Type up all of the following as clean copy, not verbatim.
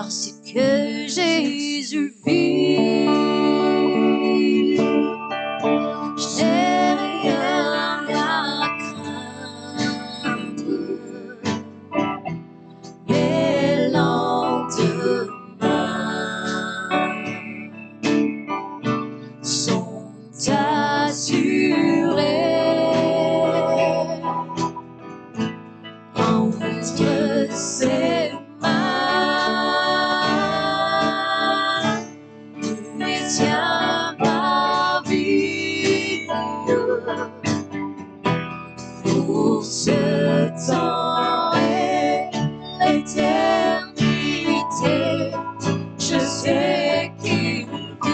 parce que Jésus vit. J'ai rien à craindre, les lendemains sont assurés entre ses mains. Il tient ma vie pour ce temps et l'éternité. Je sais qu'il vit.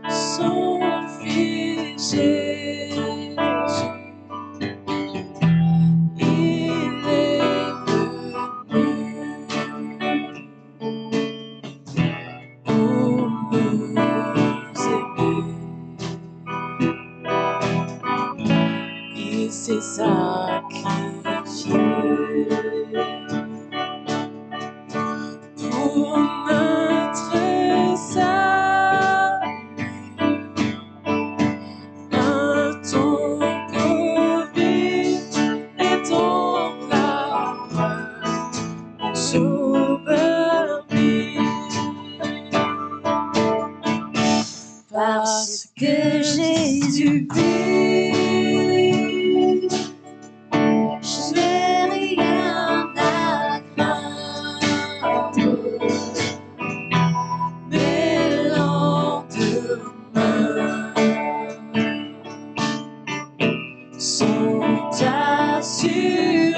Son fils Jésus, il est venu pour nous aimer. Il s'est sacrifié pour notre salut. Maintenant nos vies est en la main du Sauveur vit. Parce que Jésus vit, je n'ai rien à craindre. Mes lendemains sont assurés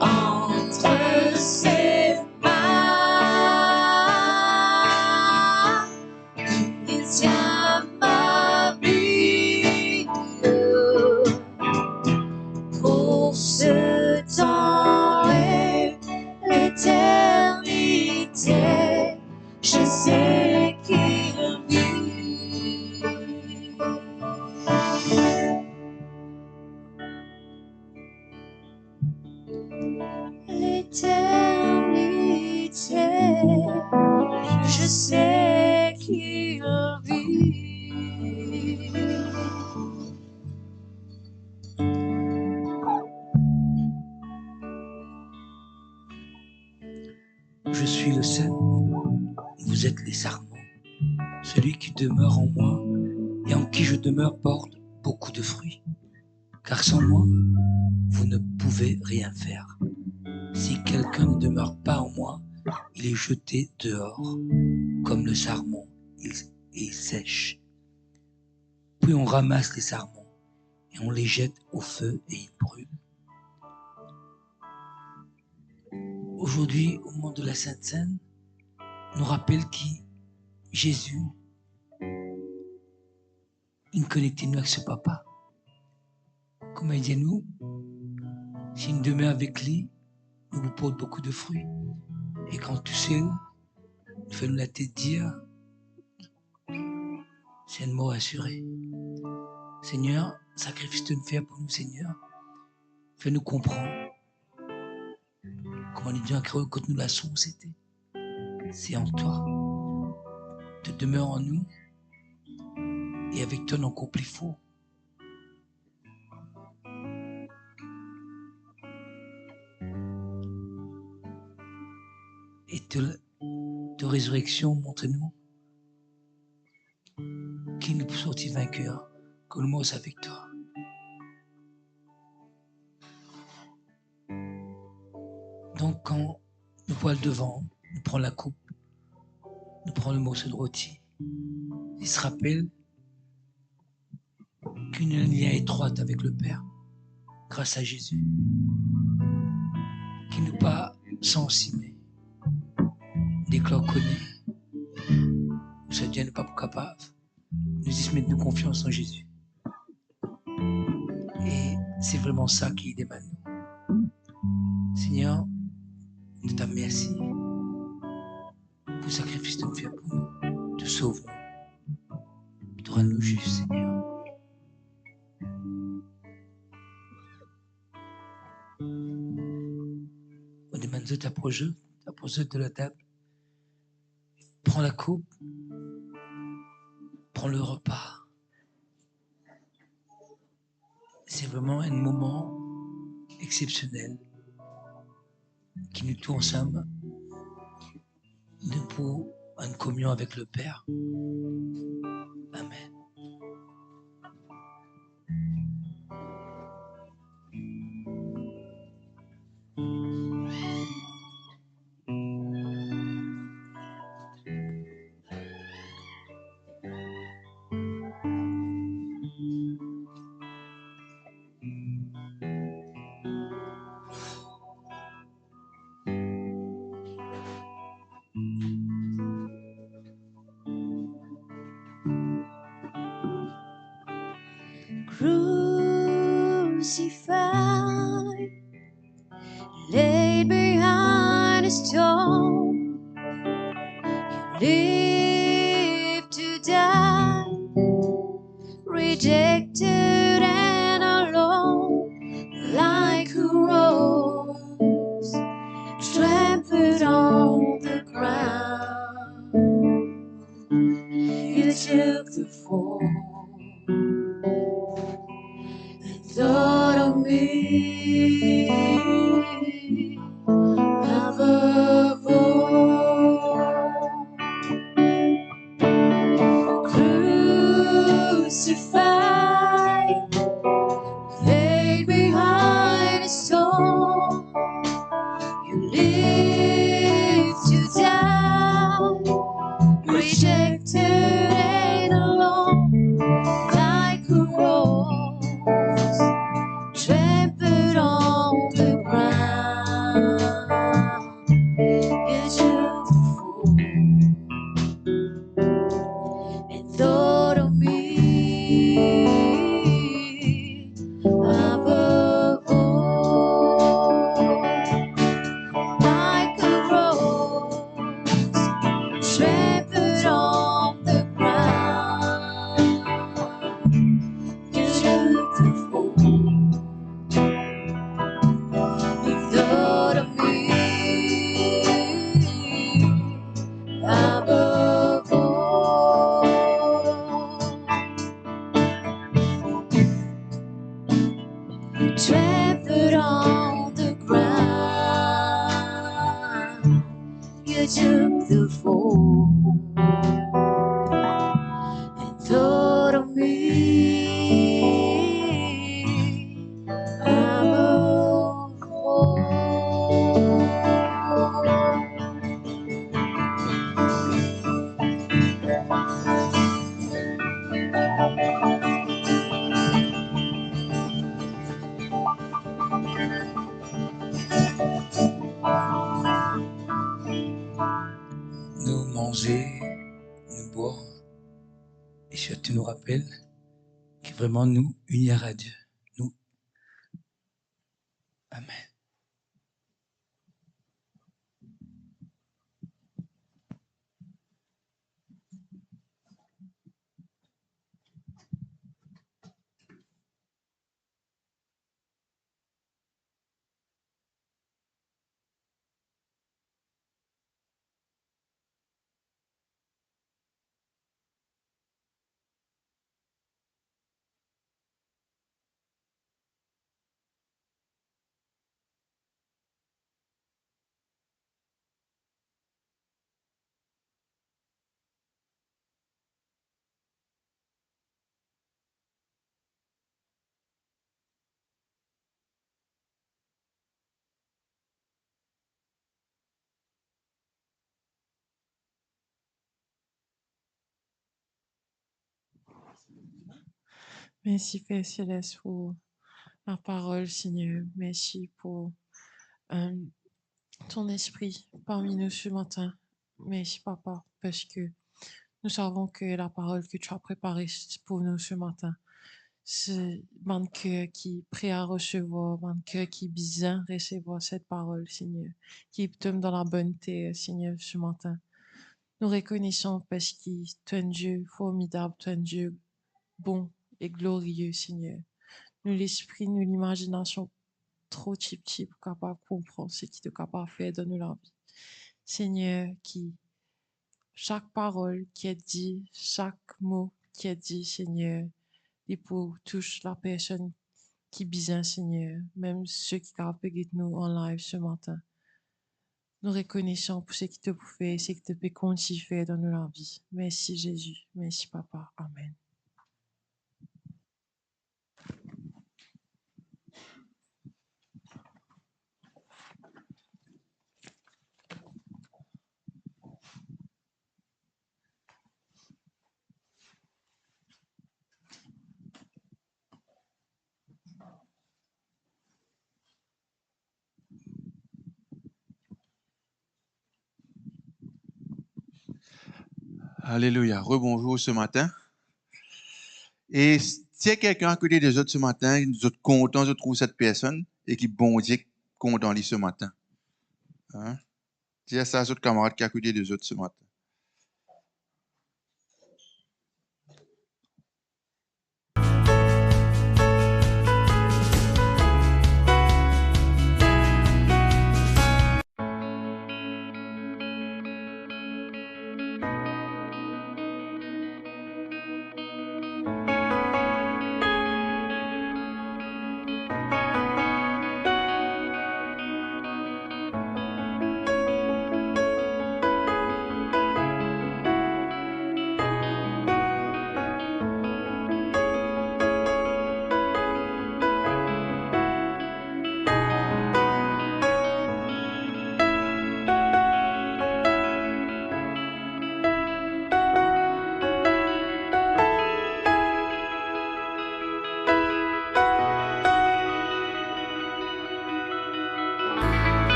entre ses mains. Il tient ma vie pour ce temps et l'éternité. Je sais qu'il vit. L'éternité, je sais qu'il vit. Je suis le seul, vous êtes les sarments. Celui qui demeure en moi et en qui je demeure porte beaucoup de fruits. Car sans moi, vous ne pouvez rien faire. Si quelqu'un ne demeure pas en moi, il est jeté dehors, comme le sarment, et il sèche. Puis on ramasse les sarments et on les jette au feu et ils brûlent. Aujourd'hui, au moment de la Sainte Seine, nous rappelle qui Jésus, il connecte-nous avec ce papa. Comme il dit à nous, si nous demeurons avec lui, nous vous portons beaucoup de fruits. Et quand tu sais, fais-nous la tête dire, c'est un mot assuré. Seigneur, sacrifice de nous faire pour nous, Seigneur. Fais-nous comprendre comment nous disons quand nous la sommes, c'était. C'est en toi. Tu demeures en nous et avec toi, on accomplit fort. Et de résurrection, montre-nous qui nous peut sortir vainqueur, que le mot c'est avec toi. Donc quand nous voit le devant, nous prenons la coupe, nous prenons le morceau de rôti, il se rappelle qu'une lien étroite avec le Père, grâce à Jésus, qui nous pas sensible, dès que l'on connaît, ça Dieu n'est pas capable, nous dit mettre nos confiance en Jésus. Et c'est vraiment ça qui demande nous. Seigneur, nous te remercions beau sacrifice de vie pour nous, te sauve-nous, te rends-nous justes, Seigneur. On demande de t'approcher de la table. Prends la coupe, prends le repas. C'est vraiment un moment exceptionnel qui nous tous ensemble, debout en communion avec le Père. Amen. Crucified, laid behind a stone, you live to die, rejected and alone, like a rose trampled on the ground. You took the fall, thought of me above all. Crucified, laid behind a stone, you live to die, rejected and alone, like a rose trampled on the ground. You took the fall and thought of me above all, like a rose trampled on the ground. You took the fall and thought of me above all. Trampled on the ground, you took the fall and thought of me above all. Nous manger, nous boire, et surtout nous rappelle que vraiment nous unir à Dieu. Nous. Amen. Merci, Père Céleste, pour la parole, Seigneur. Merci pour ton esprit parmi nous ce matin. Merci, Papa, parce que nous savons que la parole que tu as préparée pour nous ce matin, c'est mon cœur qui est prêt à recevoir, mon cœur qui bien recevoir cette parole, Seigneur, qui tombe dans la bonne terre, Seigneur, ce matin. Nous reconnaissons parce que tu es un Dieu formidable, tu es un Dieu bon et glorieux, Seigneur. Nous l'esprit, nous l'imagination trop type capable de comprendre ce qui est capable de faire dans nos vie. Seigneur, qui chaque parole qui est dit, chaque mot qui est dit, Seigneur, et pour touche la personne qui besoin, Seigneur, même ceux qui regardent nous en live ce matin. Nous reconnaissons pour ce qui te peut faire, ce qui te peut continuer faire dans notre vie. Merci Jésus, merci Papa, Amen. Alléluia. Rebonjour ce matin. Et s'il y a quelqu'un à côté des autres ce matin, nous sommes contents de trouver cette personne et qui, bon Dieu, content de lui ce matin. Hein? Dis à ça à autres camarades qui sont à côté des autres ce matin.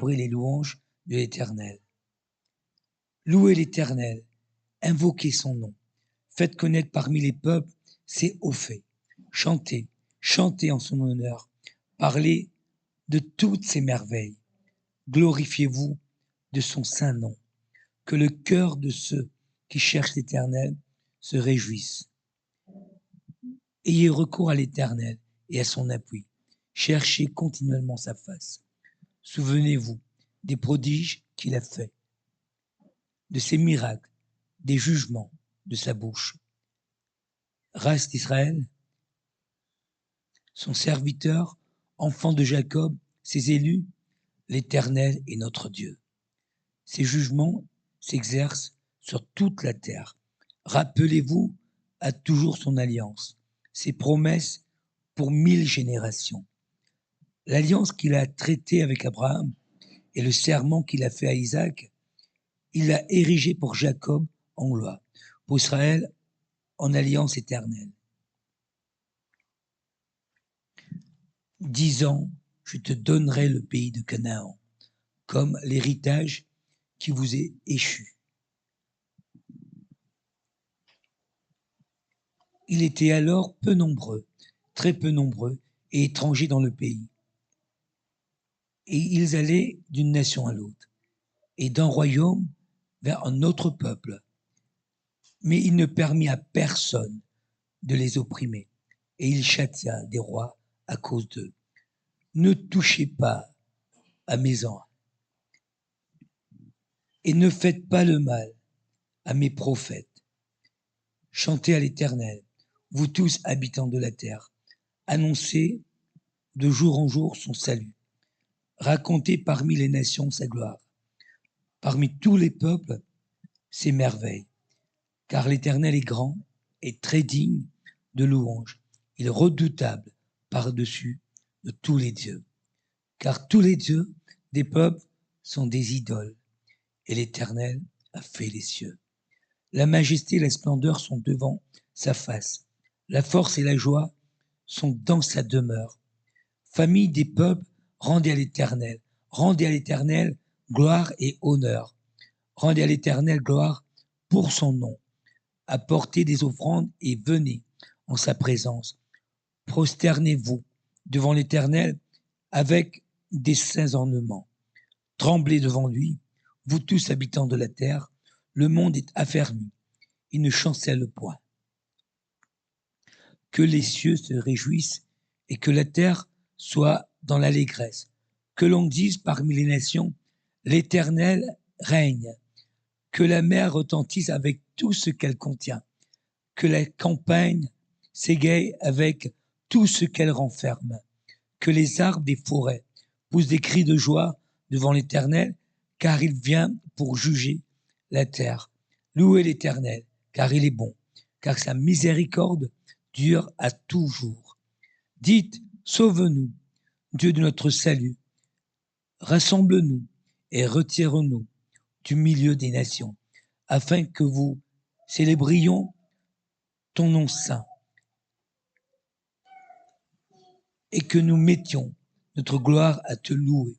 Célébrer les louanges de l'Éternel. Louez l'Éternel, invoquez son nom. Faites connaître parmi les peuples ses hauts faits. Chantez, chantez en son honneur. Parlez de toutes ses merveilles. Glorifiez-vous de son saint nom. Que le cœur de ceux qui cherchent l'Éternel se réjouisse. Ayez recours à l'Éternel et à son appui. Cherchez continuellement sa face. Souvenez-vous des prodiges qu'il a faits, de ses miracles, des jugements de sa bouche. Race d'Israël, son serviteur, enfant de Jacob, ses élus, l'Éternel est notre Dieu. Ses jugements s'exercent sur toute la terre. Rappelez-vous à toujours son alliance, ses promesses pour 1000 générations. L'alliance qu'il a traitée avec Abraham et le serment qu'il a fait à Isaac, il l'a érigé pour Jacob en loi, pour Israël en alliance éternelle. Disant, je te donnerai le pays de Canaan, comme l'héritage qui vous est échu. Il était alors peu nombreux, très peu nombreux et étrangers dans le pays. Et ils allaient d'une nation à l'autre, et d'un royaume vers un autre peuple. Mais il ne permit à personne de les opprimer, et il châtia des rois à cause d'eux. Ne touchez pas à mes anges, et ne faites pas le mal à mes prophètes. Chantez à l'Éternel, vous tous habitants de la terre. Annoncez de jour en jour son salut. Racontez parmi les nations sa gloire, parmi tous les peuples ses merveilles. Car l'Éternel est grand et très digne de louange. Il est redoutable par-dessus de tous les dieux. Car tous les dieux des peuples sont des idoles, et l'Éternel a fait les cieux. La majesté et la splendeur sont devant sa face. La force et la joie sont dans sa demeure. Famille des peuples, rendez à l'Éternel gloire et honneur. Rendez à l'Éternel gloire pour son nom. Apportez des offrandes et venez en sa présence. Prosternez-vous devant l'Éternel avec des saints ornements. Tremblez devant lui, vous tous habitants de la terre. Le monde est affermi, il ne chancelle point. Que les cieux se réjouissent et que la terre soit dans l'allégresse. Que l'on dise parmi les nations, l'Éternel règne. Que la mer retentisse avec tout ce qu'elle contient. Que la campagne s'égaye avec tout ce qu'elle renferme. Que les arbres des forêts poussent des cris de joie devant l'Éternel, car il vient pour juger la terre. Louez l'Éternel, car il est bon, car sa miséricorde dure à toujours. Dites, sauve-nous, Dieu de notre salut. Rassemble-nous et retire-nous du milieu des nations, afin que vous célébrions ton nom saint et que nous mettions notre gloire à te louer.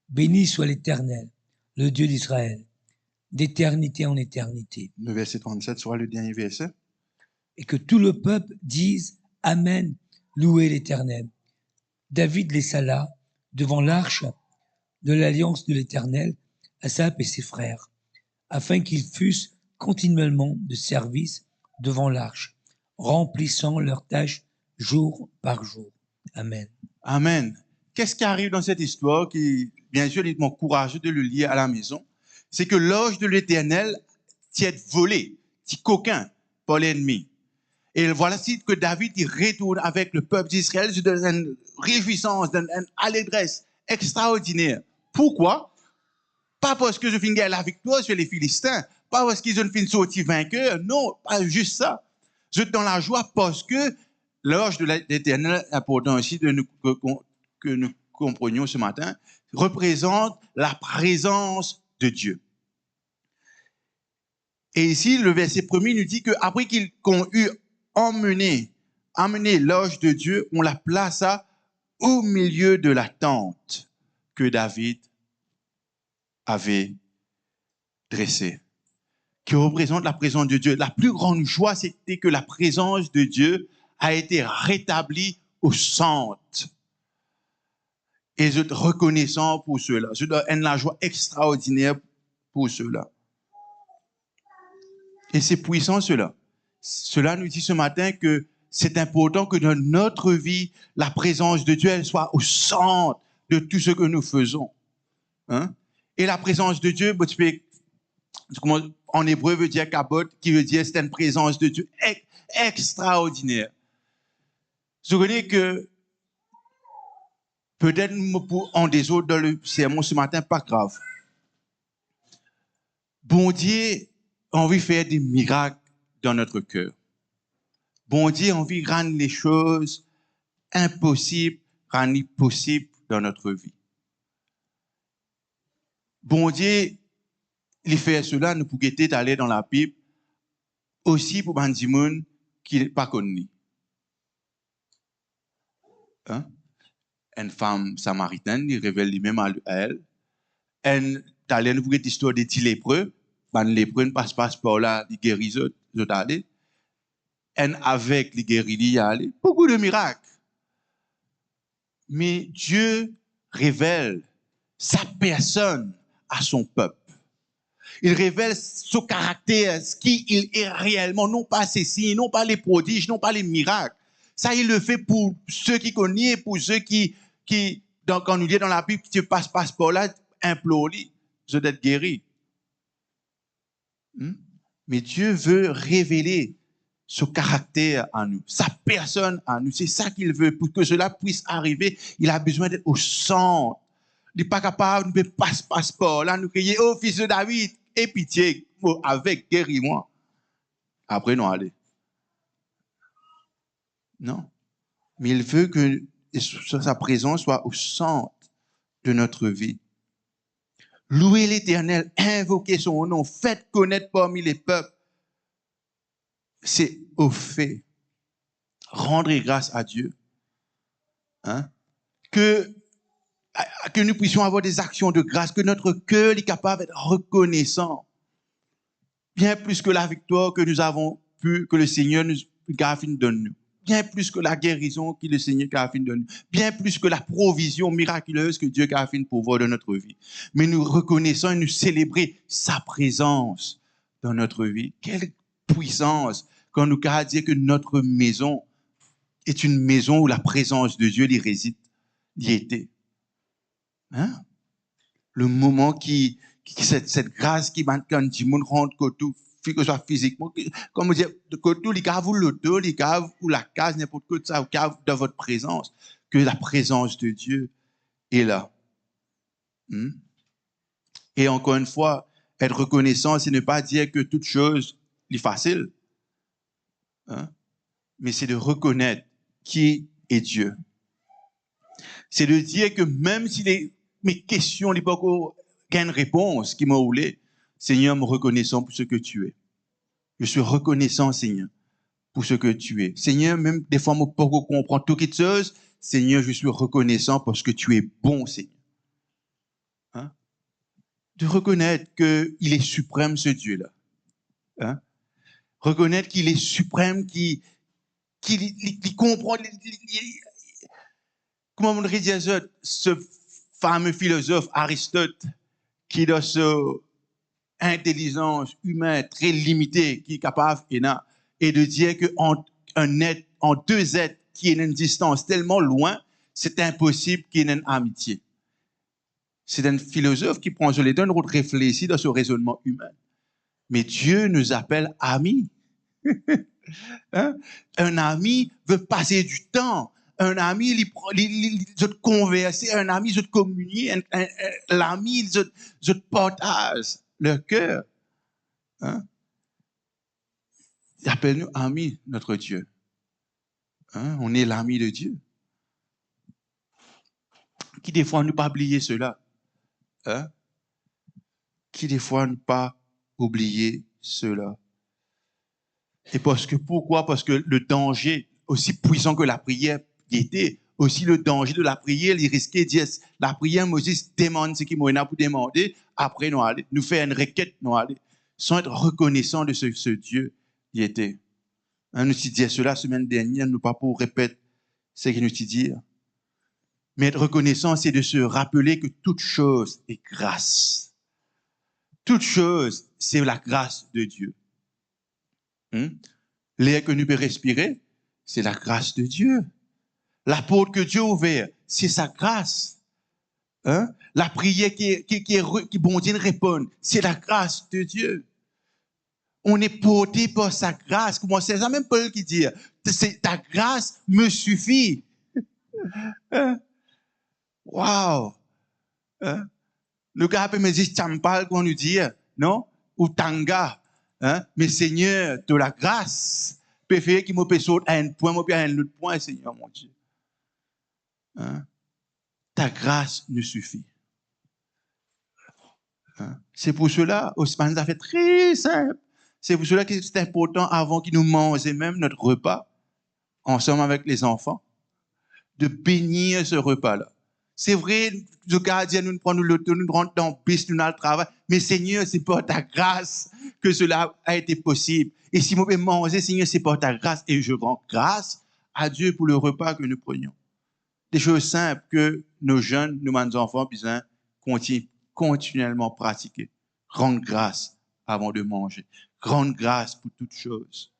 Béni soit l'Éternel, le Dieu d'Israël, d'éternité en éternité. Le verset 37 sera le dernier verset. Et que tout le peuple dise Amen, louez l'Éternel. David laissa là, devant l'arche de l'alliance de l'Éternel, Asaph et ses frères, afin qu'ils fussent continuellement de service devant l'arche, remplissant leurs tâches jour par jour. Amen. Amen. Qu'est-ce qui arrive dans cette histoire qui, bien sûr, il m'encourage de le lire à la maison? C'est que l'ange de l'Éternel t'est volé, t'est coquin par l'ennemi. Et voilà que David il retourne avec le peuple d'Israël dans une réjouissance, dans une allégresse extraordinaire. Pourquoi? Pas parce que je finis la victoire sur les Philistins, pas parce qu'ils ont fini sortir vainqueurs, non, pas juste ça. Je suis dans la joie parce que l'ange de l'Éternel, important aussi que nous comprenions ce matin, représente la présence de Dieu. Et ici, le verset 1er nous dit qu'après qu'ils ont eu emmené l'ange de Dieu, on la plaça au milieu de la tente que David avait dressée, qui représente la présence de Dieu. La plus grande joie, c'était que la présence de Dieu a été rétablie au centre. Et je suis reconnaissant pour cela. Je dois avoir la joie extraordinaire pour cela. Et c'est puissant cela. Cela nous dit ce matin que c'est important que dans notre vie, la présence de Dieu elle soit au centre de tout ce que nous faisons. Hein? Et la présence de Dieu, en hébreu veut dire kabod, qui veut dire c'est une présence de Dieu extraordinaire. Je connais que peut-être en des autres dans le sermon ce matin, pas grave. Bon Dieu a envie de faire des miracles dans notre cœur. Bon Dieu a envie de rendre les choses impossibles, rendre possibles dans notre vie. Bon Dieu, il fait cela, nous pouvons aller dans la Bible, aussi pour des gens qui ne sont pas connus. Hein? Une femme samaritaine, il révèle lui-même à elle. Elle allait nous l'histoire des 10 lépreux. Les lépreux ne passent pas par là, ils guérissent, ils allent. Et avec les guéris, il y a beaucoup de miracles. Mais Dieu révèle sa personne à son peuple. Il révèle son caractère, ce qu'il est réellement, non pas ses signes, non pas les prodiges, non pas les miracles. Ça, il le fait pour ceux qui connaissent, pour ceux qui quand nous lisons dans la Bible, qui passent par là, implorent-les, je dois être guéri. Mais Dieu veut révéler son caractère à nous, sa personne à nous. C'est ça qu'il veut. Pour que cela puisse arriver, il a besoin d'être au centre n'est pas capable, nous ne pas ce passeport. Là, nous crions, oh, fils de David, aie pitié, avec, guéris-moi. Après, nous allons. Non. Mais il veut que sa présence soit au centre de notre vie. Louez l'Éternel, invoquez son nom, faites connaître parmi les peuples. C'est au fait. Rendre grâce à Dieu. Hein? Que nous puissions avoir des actions de grâce, que notre cœur est capable d'être reconnaissant. Bien plus que la victoire que nous avons pu, que le Seigneur nous donne. Bien plus que la guérison que le Seigneur donne. Bien plus que la provision miraculeuse que Dieu a fait pour voir dans notre vie. Mais nous reconnaissons et nous célébrer sa présence dans notre vie. Quelle puissance quand nous avons dit que notre maison est une maison où la présence de Dieu y réside, y était. Hein? Le moment cette grâce qui quand du monde rentre côté, que ce soit physiquement, comme on dit, côté, les caves ou l'auto, les caves ou la case, n'importe quoi, ça, ou cave dans votre présence, que la présence de Dieu est là. Et encore une fois, être reconnaissant, c'est ne pas dire que toute chose est facile, hein? Mais c'est de reconnaître qui est Dieu. C'est de dire que même si mes questions n'ont pas qu'une réponse qui m'a roulé, Seigneur, me reconnaissant pour ce que tu es. Je suis reconnaissant, Seigneur, pour ce que tu es. Seigneur, même des fois, je ne peux pas comprendre tout quelque chose. Seigneur, je suis reconnaissant parce que tu es bon, Seigneur. Hein? De reconnaître qu'il est suprême, ce Dieu-là. Hein? Reconnaître qu'il est suprême, qu'il comprend. Comment on dirait dire ça? Ce fameux philosophe Aristote, qui dans son intelligence humaine très limitée, qui est capable et de dire qu'en deux êtres qui ont une distance tellement loin, c'est impossible qu'il y ait une amitié. C'est un philosophe qui prend sur les deux, réfléchit dans ce raisonnement humain. Mais Dieu nous appelle amis. Hein? Un ami veut passer du temps. Un ami, il veut converser. Un ami, il veut communier. L'ami, il veut partage le cœur. Hein? Il appelle nous amis, notre Dieu. Hein? On est l'ami de Dieu. Qui des fois nous pas oublier cela? Hein? Qui des fois nous pas oublier cela? Et pourquoi? Parce que le danger, aussi puissant que la prière était, aussi le danger de la prière, il risquait de dire, la prière, Moïse demande ce qu'il m'a pour demander, après nous faire une requête, sans être reconnaissant de ce Dieu qui était. Hein, nous dit cela la semaine dernière, nous pas pour répéter ce qu'il nous dit. Mais être reconnaissant, c'est de se rappeler que toute chose est grâce. Toute chose, c'est la grâce de Dieu. L'air que nous pouvons respirer, c'est la grâce de Dieu. La porte que Dieu a ouverte, c'est sa grâce. Hein? La prière qui bon Dieu répond, c'est la grâce de Dieu. On est porté par sa grâce. Comment c'est ça même Paul qui dit, ta grâce me suffit. Wow! Hein? Le gars peut me dire, Champal, qu'on nous dit, non? Ou Tanga. Hein? Mais Seigneur, de la grâce, peut faire qu'il me peut sauter à un point, moi à un autre point, Seigneur, mon Dieu. Hein? Ta grâce nous suffit. Hein? C'est pour cela, Osman, ça fait très simple. C'est pour cela que c'est important, avant qu'ils nous mangent même notre repas, ensemble avec les enfants, de bénir ce repas-là. C'est vrai, le gardien nous prend l'auto, nous rentre dans le bus, nous dans le travail, mais Seigneur, c'est par ta grâce que cela a été possible. Et si moi peux manger, Seigneur, c'est par ta grâce. Et je rends grâce à Dieu pour le repas que nous prenions. Des choses simples que nos jeunes, nos enfants, besoin continuellement pratiquer. Rendre grâce avant de manger. Rendre grâce pour toutes choses.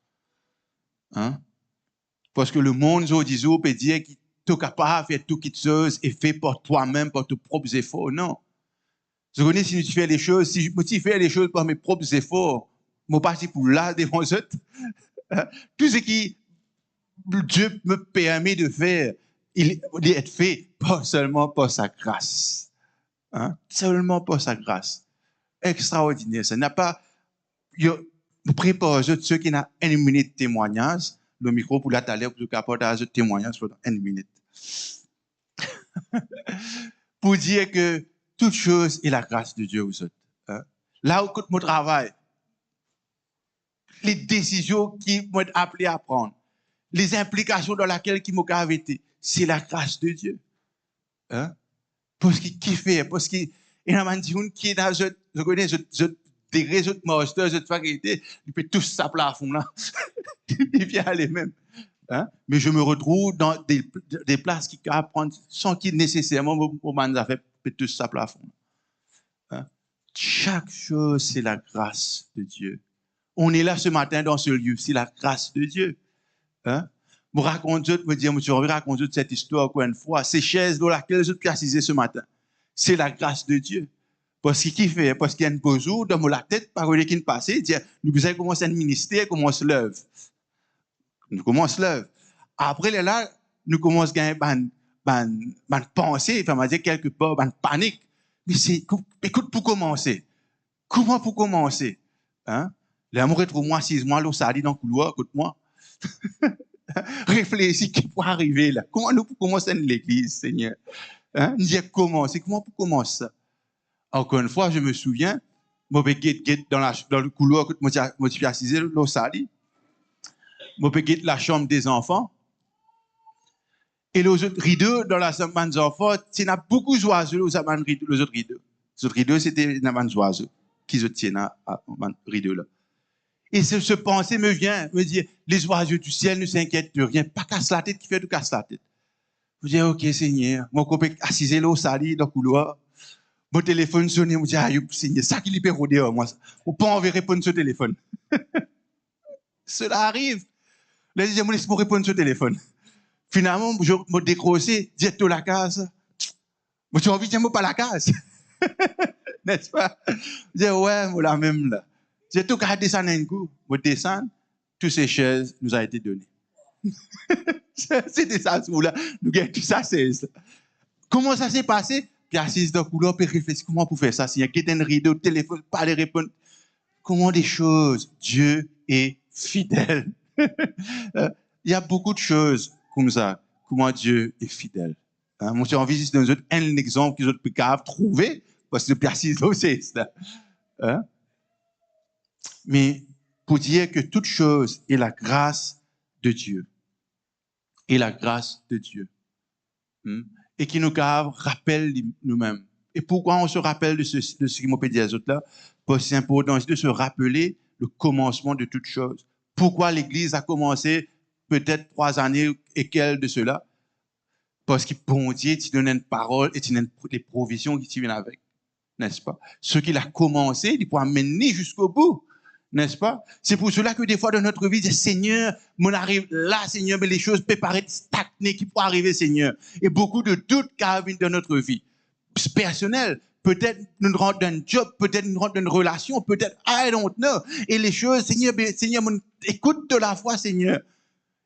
Hein? Parce que le monde aujourd'hui peut dire qu'il est capable de faire tout quelque chose et fait par toi-même, par tes propres efforts. Non. Je connais si tu fais les choses, si je fais les choses par mes propres efforts, je suis parti pour là devant eux. Tout ce qui Dieu me permet de faire, il est fait pas seulement par sa grâce. Hein? Seulement pour sa grâce. Extraordinaire. Ça n'a pas... Vous préparez ceux qui n'ont une minute de témoignage, le micro pour la télé, pour apporter un témoignage pendant une minute. Pour dire que toute chose est la grâce de Dieu aux autres. Hein? Là où coûte mon travail, les décisions qui m'ont appelé à prendre, les implications dans lesquelles qui m'ont été, c'est la grâce de Dieu. Hein? Parce qu'il fait, parce qu'il y a un monde qui est dans je connais, des réseaux de masters, de faculté, il peut tous ça plafond là. Il vient aller même. Hein? Mais je me retrouve dans des places qui apprennent sans qu'il nécessairement au moment fait tous ça plafond. Hein? Chaque chose, c'est la grâce de Dieu. On est là ce matin dans ce lieu, c'est la grâce de Dieu. Hein? Je raconte, je raconte cette histoire encore une fois. Ces chaises dans lesquelles je suis assisé ce matin, c'est la grâce de Dieu. Parce qu'il fait, parce qu'il y a une besoin dans la tête, par qui passe, dit, nous avons commencé un ministère, comment on se lève. Nous commençons à se lever. Après, là, nous commençons à gagner une pensée, enfin, on va dire quelque part, une panique. Mais c'est, écoute, pour commencer. Comment pour commencer? Hein? L'amour est trop moi, 6 mois, l'eau, ça dit dans le couloir, écoute-moi. Réfléchis qui peut arriver là. Comment nous pouvons commencer l'église, Seigneur? Hein? Nous disons comment? C'est comment pour commencer ça? Encore une fois, je me souviens, moi, dans le couloir, moi, je suis assisé, l'eau, ça dit. Moi, je suis la chambre des enfants. Et les autres rideaux, dans la chambre des enfants, il y a beaucoup d'oiseaux, les autres rideaux. Les autres rideaux, c'était des oiseaux qui se tiennent à rideau là. Et ce pensée me vient, me dit, les oiseaux du ciel ne s'inquiètent de rien, pas casse la tête qui fait tout casse la tête. Je dis, ok, Seigneur, mon copain assisé là au sali, dans le couloir, mon téléphone sonne, je dis, aïe, Seigneur, ça qui libère au dehors, moi. On peut pas répondre sur le téléphone. Cela arrive. Là, je dis, laisse moi répondre sur le téléphone. Finalement, je me décroché, direct à la case. Moi, tu as envie de dire, pas la case. N'est-ce pas? Je dis, ouais, moi, la même là. J'ai tout qu'à descendre un coup. Je descends, toutes ces chaises nous ont été données. C'était ça, là. Nous avons tout ça, c'est ça. Comment ça s'est passé? Puis assise dans le couloir, puis réfléchir, comment pour faire ça? S'il y a quelqu'un de rideau, téléphone, pas les répondre. Comment des choses? Dieu est fidèle. Il y a beaucoup de choses comme ça. Comment Dieu est fidèle. Hein? Moi, j'ai envie de donner un exemple que je peux trouver, parce que je peux assise là aussi. Hein? Mais pour dire que toute chose est la grâce de Dieu. Et la grâce de Dieu. Et qui nous rappelle nous-mêmes. Et pourquoi on se rappelle de ce qui m'a dit à autres là? Parce que c'est important de se rappeler le commencement de toute chose. Pourquoi l'Église a commencé peut-être 3 années et quelques de cela? Parce que bon Dieu, tu donnes une parole et tu donnes des provisions qui viennent avec. N'est-ce pas? Ce qu'il a commencé, il pourra mener jusqu'au bout. N'est-ce pas? C'est pour cela que des fois dans notre vie, Seigneur, on arrive là, Seigneur, mais les choses peuvent paraître stagnées, qui pourraient arriver, Seigneur. Et beaucoup de doutes qui arrivent dans notre vie. Personnelle, peut-être nous rentrons dans un job, peut-être nous rentrons dans une relation, peut-être, I don't know. Et les choses, Seigneur, écoute de la foi, Seigneur.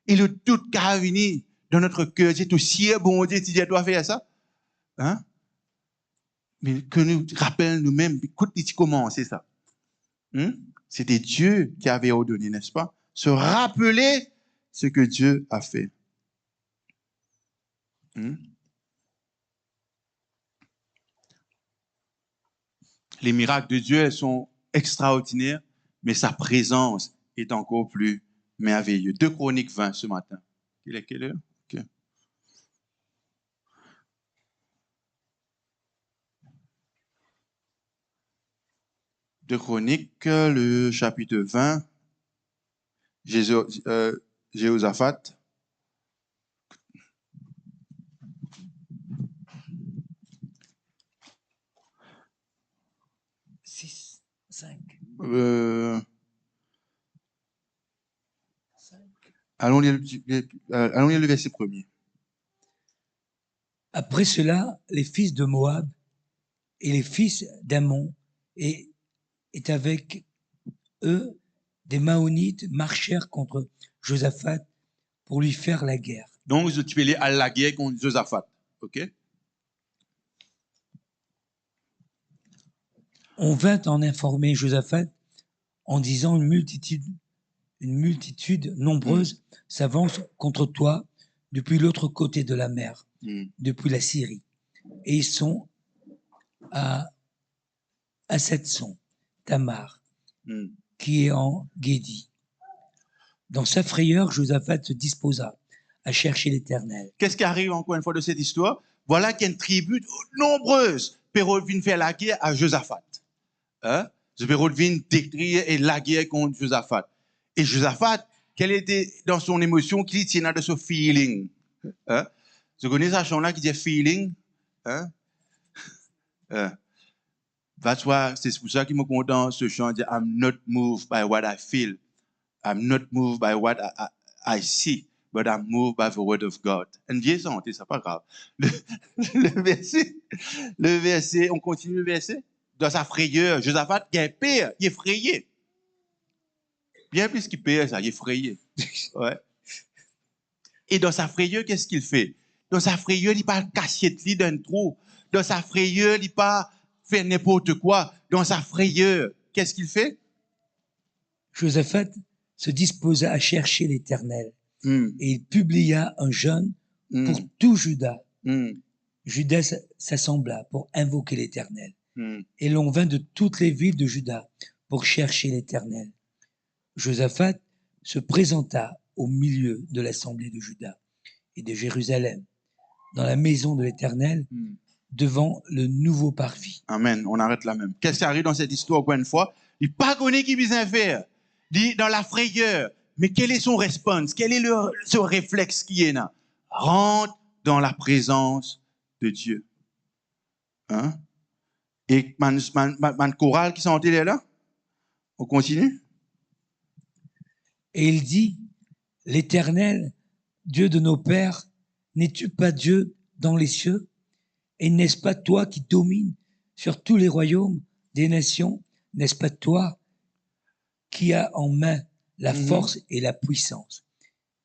Et le doute qui a venu dans notre cœur, c'est aussi bon Dieu, tu dois faire ça. Hein? Mais que nous rappelle nous-mêmes, écoute, comment c'est ça? C'était Dieu qui avait ordonné, n'est-ce pas? Se rappeler ce que Dieu a fait. Les miracles de Dieu, elles sont extraordinaires, mais sa présence est encore plus merveilleuse. 2 Chroniques 20 ce matin. Il est quelle heure? Okay. De Chroniques, le chapitre 20, Jéhoshaphat. Allons lire le verset 1er. Après cela, les fils de Moab et les fils d'Ammon et avec eux des Maonites marchèrent contre Josaphat pour lui faire la guerre. Donc, tu peux aller à la guerre contre Josaphat, ok? On vint en informer Josaphat en disant une multitude nombreuse s'avance contre toi depuis l'autre côté de la mer, depuis la Syrie. Et ils sont à Setson, Tamar, qui est en Guédi. Dans sa frayeur, Josaphat se disposa à chercher l'Éternel. Qu'est-ce qui arrive encore une fois de cette histoire? Voilà qu'il y a une tribu nombreuse qui vient faire la guerre à Josaphat. Hein? Ce Pérod vient décrire et la guerre contre Josaphat. Et Josaphat, quelle était dans son émotion, qui tient de ce feeling? Hein? Vous connaissez ça chanson-là qui dit feeling? Hein? C'est pour ça qu'il me content ce chant dit I'm not moved by what I feel. I'm not moved by what I see, but I'm moved by the word of God. Une vieille santé, c'est pas grave. Le verset, on continue le verset. Dans sa frayeur, Josaphat, il est pire, il est effrayé. Bien plus qu'il pire, ça, il est effrayé. Ouais. Et dans sa frayeur, qu'est-ce qu'il fait? Dans sa frayeur, il pas cacher de d'un trou. Dans sa frayeur, il pas faire n'importe quoi. Dans sa frayeur, qu'est-ce qu'il fait? Josaphat se disposa à chercher l'Éternel. Et il publia un jeûne pour tout Juda. Juda s'assembla pour invoquer l'Éternel. Et l'on vint de toutes les villes de Juda pour chercher l'Éternel. Josaphat se présenta au milieu de l'assemblée de Juda et de Jérusalem, dans la maison de l'Éternel, devant le nouveau parvis. Amen, on arrête là même. Qu'est-ce qui arrive dans cette histoire encore une fois? Il pas connaît qui vient faire. Il dans la frayeur. Mais quel est son réponse? Quel est son réflexe qui est là? Rentre dans la présence de Dieu. Hein? Et man chorale qui sont là? On continue? Et il dit, l'Éternel, Dieu de nos pères, n'es-tu pas Dieu dans les cieux? Et n'est-ce pas toi qui domines sur tous les royaumes des nations? N'est-ce pas toi qui as en main la force et la puissance,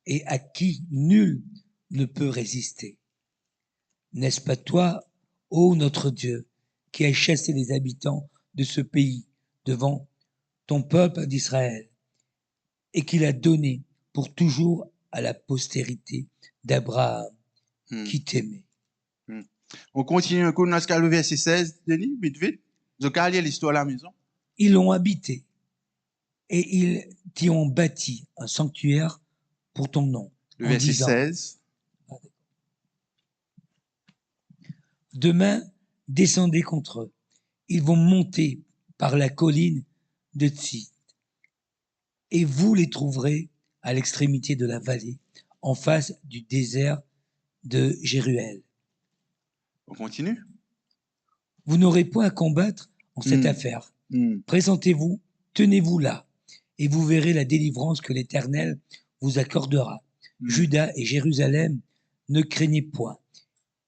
et à qui nul ne peut résister? N'est-ce pas toi, ô notre Dieu, qui as chassé les habitants de ce pays devant ton peuple d'Israël, et qui l'a donné pour toujours à la postérité d'Abraham, qui t'aimait? On continue un coup dans le verset 16, Denis, vite, vite. Vous avez l'histoire à la maison. Ils l'ont habité, et ils t'y ont bâti un sanctuaire pour ton nom. Le verset disant, 16. Demain, descendez contre eux. Ils vont monter par la colline de Tsit. Et vous les trouverez à l'extrémité de la vallée, en face du désert de Jéruel. On continue. Vous n'aurez point à combattre en cette affaire. Présentez-vous, tenez-vous là, et vous verrez la délivrance que l'Éternel vous accordera. Juda et Jérusalem, ne craignez point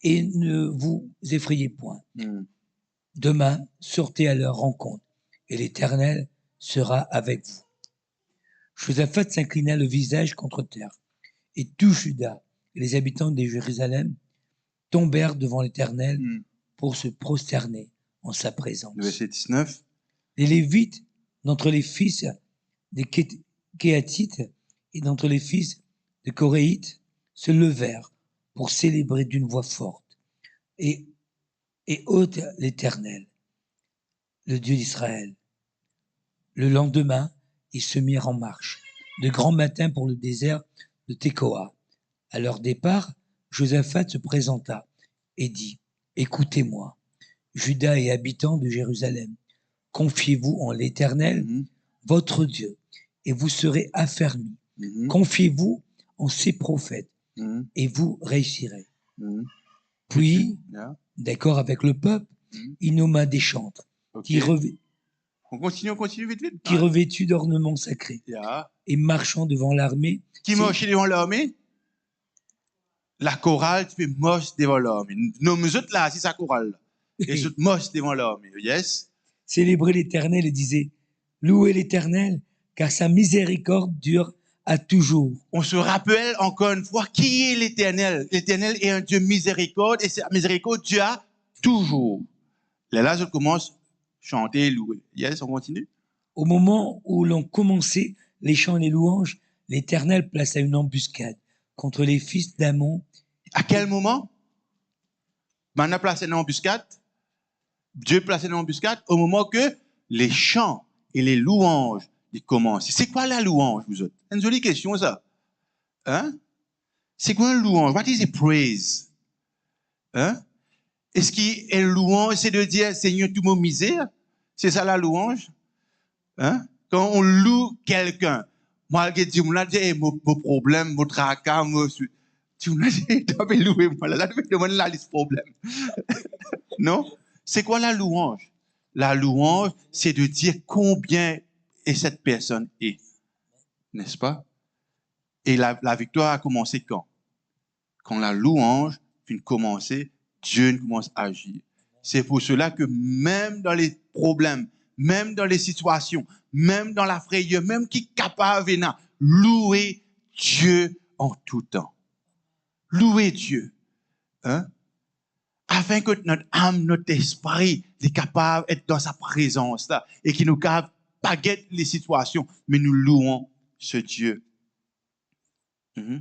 et ne vous effrayez point. Demain, sortez à leur rencontre, et l'Éternel sera avec vous. Josaphat s'inclina le visage contre terre, et tout Juda et les habitants de Jérusalem tombèrent devant l'Éternel pour se prosterner en sa présence. Le verset 19. Les Lévites, d'entre les fils des Kéatites et d'entre les fils de Coréites, se levèrent pour célébrer d'une voix forte et haute l'Éternel, le Dieu d'Israël. Le lendemain, ils se mirent en marche, de grand matin pour le désert de Tekoa. À leur départ, Josaphat se présenta et dit, « Écoutez-moi, Juda et habitants de Jérusalem, confiez-vous en l'Éternel, votre Dieu, et vous serez affermis. Confiez-vous en ses prophètes, et vous réussirez. » Puis, d'accord avec le peuple, il nomma des chantres qui On continue vite, vite. qui revêtus d'ornements sacrés et marchant devant l'armée. Qui marche devant l'armée? La chorale, tu fais moche devant l'armée. Nous autres là, c'est sa chorale. Et nous moche devant l'armée. Yes? Célébrer l'Éternel et disait, louez l'Éternel, car sa miséricorde dure à toujours. On se rappelle encore une fois qui est l'Éternel. L'Éternel est un Dieu miséricorde et sa miséricorde Dieu a toujours. Là, je commence chanter, louer. Yes, on continue. Au moment où l'on commençait les chants et les louanges, l'Éternel plaça une embuscade contre les fils d'Amon. À quel moment? On a placé une embuscade. Dieu placé une embuscade au moment que les chants et les louanges ils commencent. C'est quoi la louange, vous autres? C'est une jolie question, ça. Hein? C'est quoi une louange? What is a praise? Hein? Est-ce que une louange, c'est de dire Seigneur, tout mon misère? C'est ça la louange? Hein? Quand on loue quelqu'un, moi, je dis, mon problème, mon tracas, tu m'as dit, tu vas louer, moi, là, tu me demandes la liste problème. Non? C'est quoi la louange? La louange, c'est de dire combien et cette personne est. N'est-ce pas? Et la victoire a commencé quand? Quand la louange vient commencer, Dieu commence à agir. C'est pour cela que même dans les problèmes, même dans les situations, même dans la frayeur, même qui est capable de louer Dieu en tout temps. Louer Dieu. Hein? Afin que notre âme, notre esprit est capable d'être dans sa présence là, et qu'il nous capable pas guetter les situations, mais nous louons ce Dieu. Le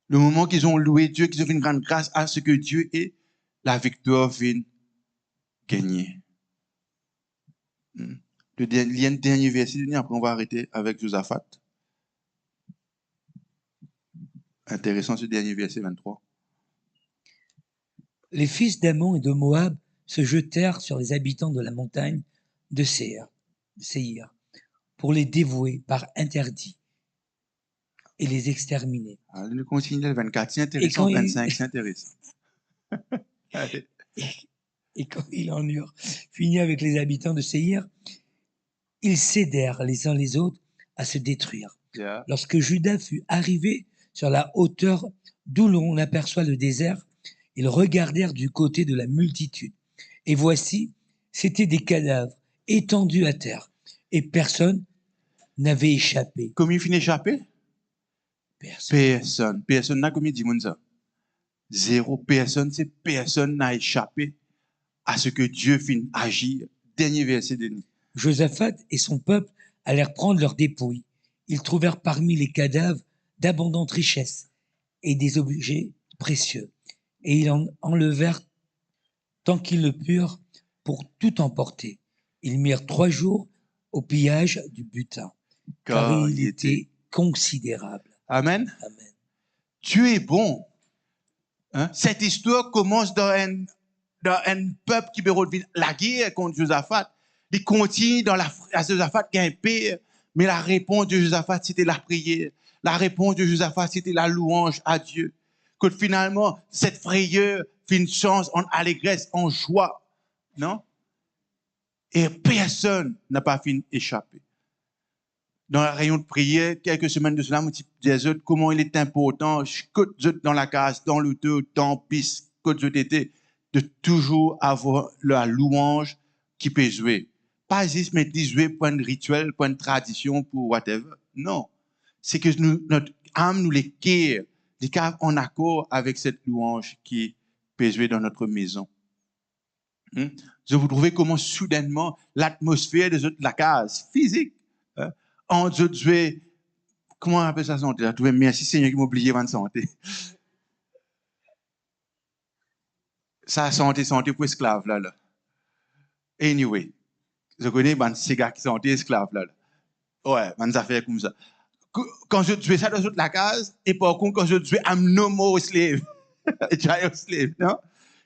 moment qu'ils ont loué Dieu, qu'ils ont fait une grande grâce à ce que Dieu est, la victoire vient gagner. Le dernier verset, après on va arrêter avec Josaphat. Intéressant ce dernier verset 23. Les fils d'Amon et de Moab se jetèrent sur les habitants de la montagne de Séhir pour les dévouer par interdit et les exterminer. Allez, nous continuons le 24, c'est intéressant, 25, c'est intéressant. Allez. Et quand ils en eurent fini avec les habitants de Séhir, ils cédèrent les uns les autres à se détruire. Yeah. Lorsque Juda fut arrivé sur la hauteur d'où l'on aperçoit le désert, ils regardèrent du côté de la multitude. Et voici, c'étaient des cadavres étendus à terre. Et personne n'avait échappé. Combien finit échappé? Personne. Personne n'a combien dit ça? Zéro personne, c'est personne n'a échappé à ce que Dieu finit agir. Dernier verset de nous. Josaphat et son peuple allèrent prendre leurs dépouilles. Ils trouvèrent parmi les cadavres d'abondantes richesses et des objets précieux. Et ils en enlevèrent tant qu'ils le purent pour tout emporter. Ils mirent 3 jours au pillage du butin, car il était considérable. Amen. Amen. Dieu est bon. Hein? Cette histoire commence dans un peuple qui veut la guerre contre Josaphat. Il continue dans la Josaphat qui a un père, mais la réponse de Josaphat, c'était la prière. La réponse de Josaphat, c'était la louange à Dieu. Que finalement, cette frayeur fait une chance en allégresse, en joie. Non? Et personne n'a pas fini d'échapper. Dans la réunion de prière, quelques semaines de cela, je me disais comment il est important, dans la case, dans l'auto, dans piste, que je était, de toujours avoir la louange qui peut jouer. Pas juste mettre jouer pour un rituel, pour une tradition, pour whatever. Non. C'est que notre âme nous les quiert, les caves en accord avec cette louange qui peut jouer dans notre maison. Je vous trouvez comment soudainement l'atmosphère de la case physique, en jouer, comment on appelle ça santé? Merci Seigneur qui m'a oublié votre santé. Ça santé pour esclave là. Anyway, je connais ces gars qui sont esclaves là. Ouais, des affaires comme ça. Quand je jouais ça dans la case, et par contre, quand je jouais I'm no more slave, giant slave, non?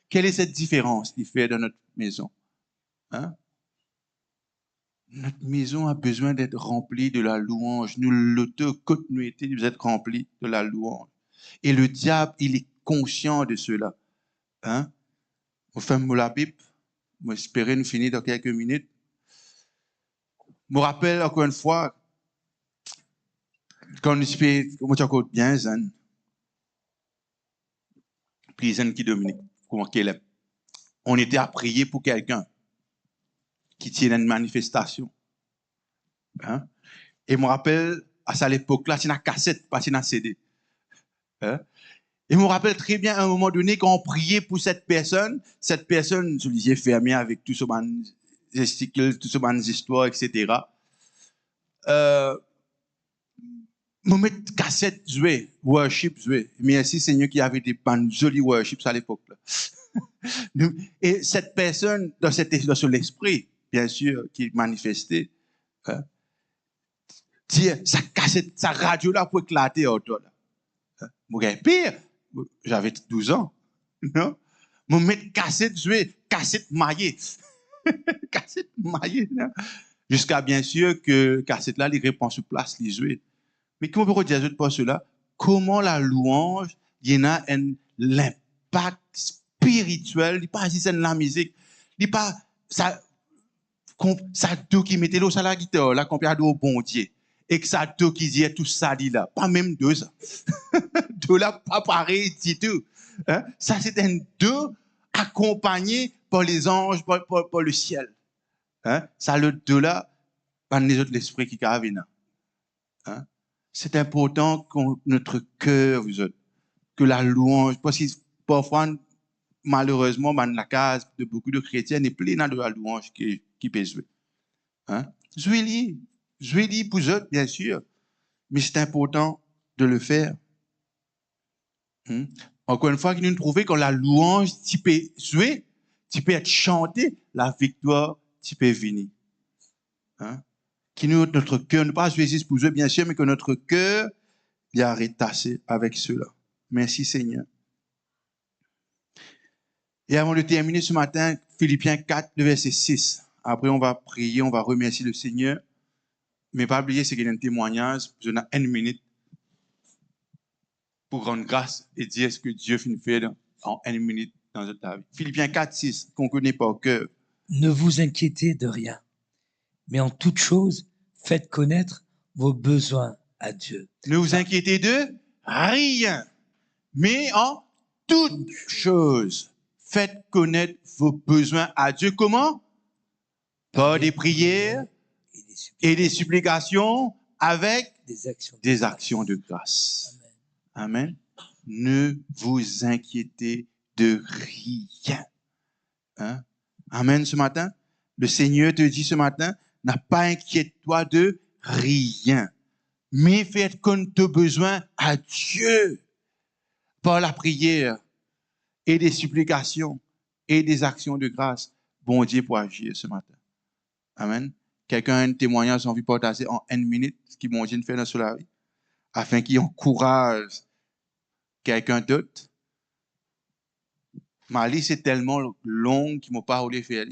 Quelle est cette différence qu'il fait dans notre maison? Hein? Notre maison a besoin d'être remplie de la louange. Nous, l'auto-continuité, vous êtes remplis de la louange. Et le diable, il est conscient de cela. Hein? On fait la pipe. Je espère nous finir dans quelques minutes. Je me rappelle encore une fois, quand je fais, comment tu as bien, Zan? Puis Zan qui Dominique, comment qu'elle est. On était à prier pour quelqu'un qui tient une manifestation. Hein? Et je me rappelle, à cette époque-là, c'est une cassette, pas une CD. Hein? Et je me rappelle très bien, à un moment donné, quand on priait pour cette personne, je lui ai fermé avec tout ce gesticules, toutes ces bonnes histoires, etc. Nous mettons cassette jouer, worship jouer. Merci Seigneur qui avait des bonnes jolies worships à l'époque. Et cette personne, dans l'esprit, bien sûr, qui manifestait, dit, sa cassette, sa radio là pour éclater autour là. Moi, pire, j'avais 12 ans, non? Moi, mettre cassette jouer, cassette maillée. Cassette maillée, non? Jusqu'à bien sûr que cassette là, il répond sur place, il jouait. Mais comment on peut dire pour cela? Comment la louange, il y a l'impact spirituel, il pas si c'est de la musique, il pas ça tout qui mettait l'eau sur la guitare, là, qu'on peut au bon Dieu. Et que ça tout qui dit tout ça dit là, pas même deux ça. Deux là, pas pareil du tout. Hein? Ça, c'est un deux accompagné par les anges, par le ciel. Hein? Ça, le deux là, par les autres, l'esprit qui carabine. Hein? C'est important que notre cœur, vous autres, que la louange, parce que parfois, malheureusement, la case de beaucoup de chrétiens est pleine de la louange qui peut jouer. Hein? Jouez-y pour eux, bien sûr, mais c'est important de le faire. Encore une fois, nous trouvons que la louange, tu peux jouer, tu peux être chanté, la victoire, tu peux venir. Hein? Qui notre cœur, ne pas jouer juste pour eux, bien sûr, mais que notre cœur, il a retassé avec cela. Merci Seigneur. Et avant de terminer ce matin, Philippiens 4, le verset 6. Après, on va prier, on va remercier le Seigneur. Mais pas oublier, c'est qu'il y a un témoignage, je n'ai une minute pour rendre grâce et dire ce que Dieu fait en une minute dans notre vie. Philippiens 4, 6, qu'on connaît par cœur. Ne vous inquiétez de rien, mais en toute chose, faites connaître vos besoins à Dieu. Ne vous inquiétez de rien, mais en toute chose, faites connaître vos besoins à Dieu. Comment? Par des prières et des supplications avec des actions de grâce. Amen. Ne vous inquiétez de rien. Hein? Amen ce matin. Le Seigneur te dit ce matin, n'a pas inquiète-toi de rien, mais faites connaître tes besoins à Dieu par la prière et des supplications et des actions de grâce. Bon Dieu pour agir ce matin. Amen. Quelqu'un a un témoignage envie de partager en une minute ce qu'il bon Dieu fait dans la vie, afin qu'il encourage quelqu'un d'autre. Ma liste est tellement longue qu'il ne m'a pas voulu faire.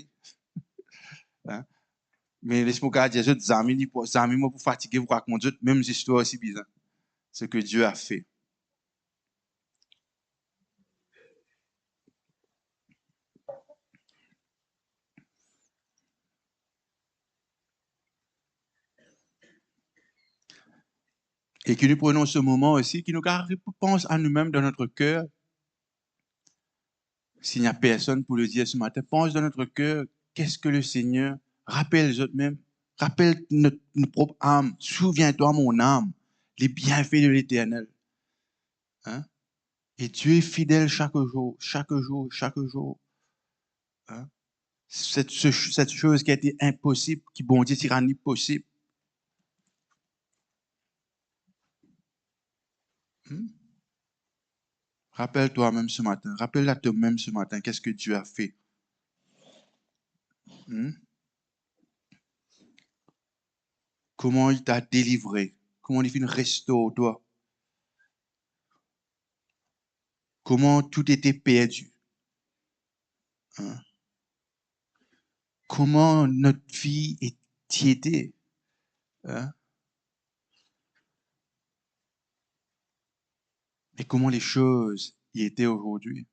Hein? Mais laisse-moi dire, les amis, pour fatiguer, vous raconter même histoire aussi bizarre. Ce que Dieu a fait. Et que nous prenons ce moment aussi, qui nous pense à nous-mêmes dans notre cœur. S'il n'y a personne pour le dire ce matin, pense dans notre cœur, qu'est-ce que le Seigneur rappelle les autres mêmes, rappelle notre propre âme, souviens-toi mon âme, les bienfaits de l'Éternel. Hein? Et Dieu est fidèle chaque jour, chaque jour, chaque jour. Hein? Cette chose qui a été impossible, qui bon Dieu tyrannie possible. Rappelle-toi même ce matin, rappelle à toi-même ce matin, qu'est-ce que Dieu a fait. Comment il t'a délivré, comment il fait restaure toi. Comment tout était perdu. Hein? Comment notre vie est tiédée. Hein? Et comment les choses y étaient aujourd'hui.